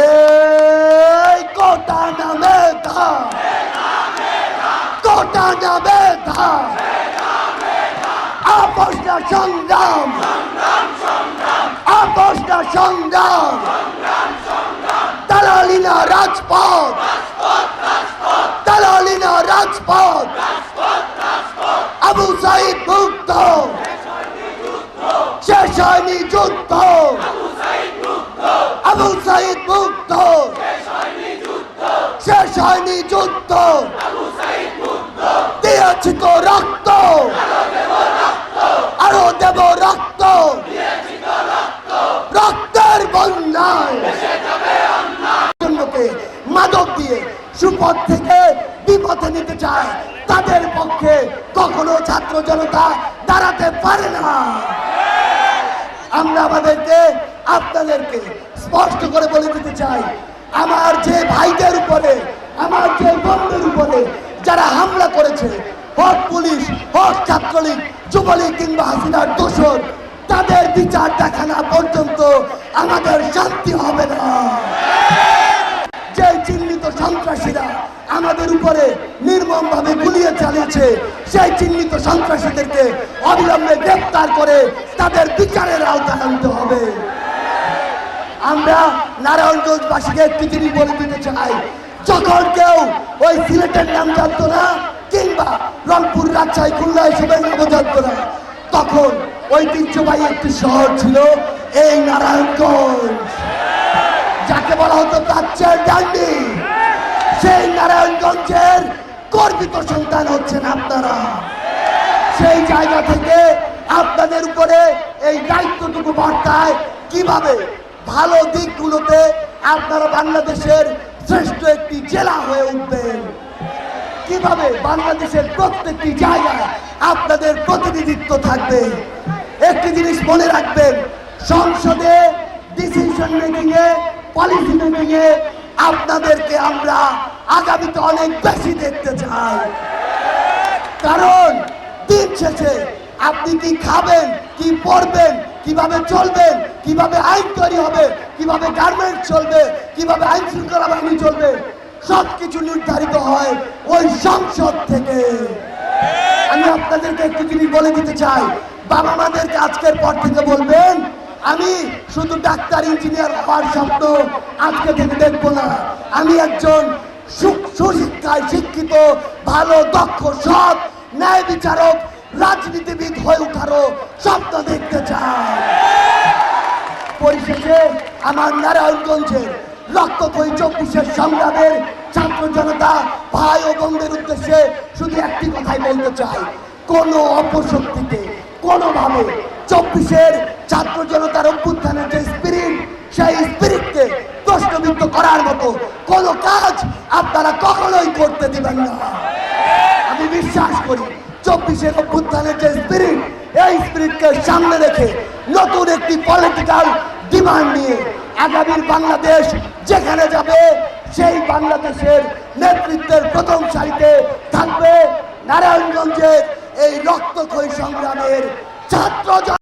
এই কোটা নামে ধা, কোটা নামে ধা, আপোষ না সংগ্রাম, আপোষ না সংগ্রাম, দালালি না রাজপথ, দালালি না রাজপথ, আবু সাইদ মুক্ত, শেষ হয়নি যুদ্ধ, আবু সাইদ মুক্ত, শেষ হয়নি যুদ্ধ, দিয়েছি তো রক্ত, আরো দেব রক্ত, রক্তের বন্যায় মাদক দিয়ে সুপথ থেকে বিপথে নিতে চায়, তাদের পক্ষে কখনো ছাত্র জনতা দাঁড়াতে পারে না। আমরা আপনাদেরকে স্পষ্ট করে বলে দিতে চাই, আমার যে ভাইদের উপরে, আমার যে বন্ধুর উপরে যারা হামলা করেছে, হোক পুলিশ, হোক ছাত্রলীগ, যুবলীগ কিংবা হাসিনার দোষর, তাদের বিচার দেখানো পর্যন্ত আমাদের শান্তি হবে না। যে চিহ্নিত সন্ত্রাসীরা আমাদের উপরে নির্মমভাবে গুলিয়ে চালিয়েছে, সেই চিহ্নিত সন্ত্রাসীদেরকে অবিলম্বে গ্রেফতার করে তাদের বিচারের আওতায় আনতে হবে। আমরা নারায়ণগঞ্জবাসীকে একটি জিনিস বলে দিতে চাই, যখন কেউ ওই সিলেটের নাম জানতো না কিংবা রংপুর, রাজশাহী, খুলনা এসবের নামও জানতো না, তখন ঐতিহ্যবাহী একটি শহর ছিল এই নারায়ণগঞ্জ, যাকে বলা হতো প্রাচ্যের ডান্ডি। সেই নারায়ণগঞ্জের গর্বিত সন্তান হচ্ছেন আপনারা। সেই জায়গা থেকে আপনাদের উপরে এই দায়িত্বটুকু বর্তায়, কিভাবে ভালো দিকগুলোতে আপনারা বাংলাদেশের শ্রেষ্ঠ একটি জেলা হয়ে উঠবেন, কিভাবে বাংলাদেশের প্রত্যেকটি জায়গায় আপনাদের প্রতিনিধিত্ব থাকবে। একটি জিনিস মনে রাখবেন, সংসদে ডিসিশন মেকিং এ, পলিসি মেকিং এ আপনাদেরকে আমরা আগামীতে অনেক বেশি দেখতে চাই। কারণ দিন শেষে আপনি কি খাবেন, কি পড়বেন, কিভাবে চলবেন, কিভাবে আইন তৈরি হবে, কিভাবে গার্মেন্টস চলবে, কিভাবে আইন শৃঙ্খলা বাহিনী চলবে, সবকিছু নির্ধারিত হয় ওই সংসদ থেকে। আমি আপনাদেরকে একটি জিনিস বলে দিতে চাই, বাবা মাদেরকে আজকের পর থেকে বলবেন, আমি শুধু ডাক্তার, ইঞ্জিনিয়ার হওয়ার স্বপ্ন আজকে থেকে দেখবো না, আমি একজন সুশিক্ষায় শিক্ষিত, ভালো, দক্ষ, সৎ, ন্যায় বিচারক, রাজনীতিবিদ হয়ে ওঠারও স্বপ্ন দেখতে চাই। পরিশেষে আমার নারায়ণগঞ্জের রক্তক্ষয়ী 24 সংগ্রামের ছাত্র জনতা ভাই ও বোনদের উদ্দেশ্যে শুধু একটি কথাই বলতে চাই, কোন অপশক্তিকে কোনোভাবে 24 ছাত্র জনতার অভ্যুত্থানের যে স্পিরিট, সেই স্পিরিটকে প্রশ্নবিদ্ধ করার মতো কোন কাজ আপনারা কখনোই করতে দিবেন না। আমি বিশ্বাস করি 24 অভ্যুত্থানের যে স্পিরিট, এই স্পিরিটকে সামনে রেখে নতুন একটি পলিটিক্যাল ডিমান্ড নিয়ে আগামীর বাংলাদেশ যেখানে যাবে, সেই বাংলাদেশের নেতৃত্বের প্রথম সারিতে থাকবে নারায়ণগঞ্জের এই রক্তক্ষয়ী সংগ্রামের ছাত্র।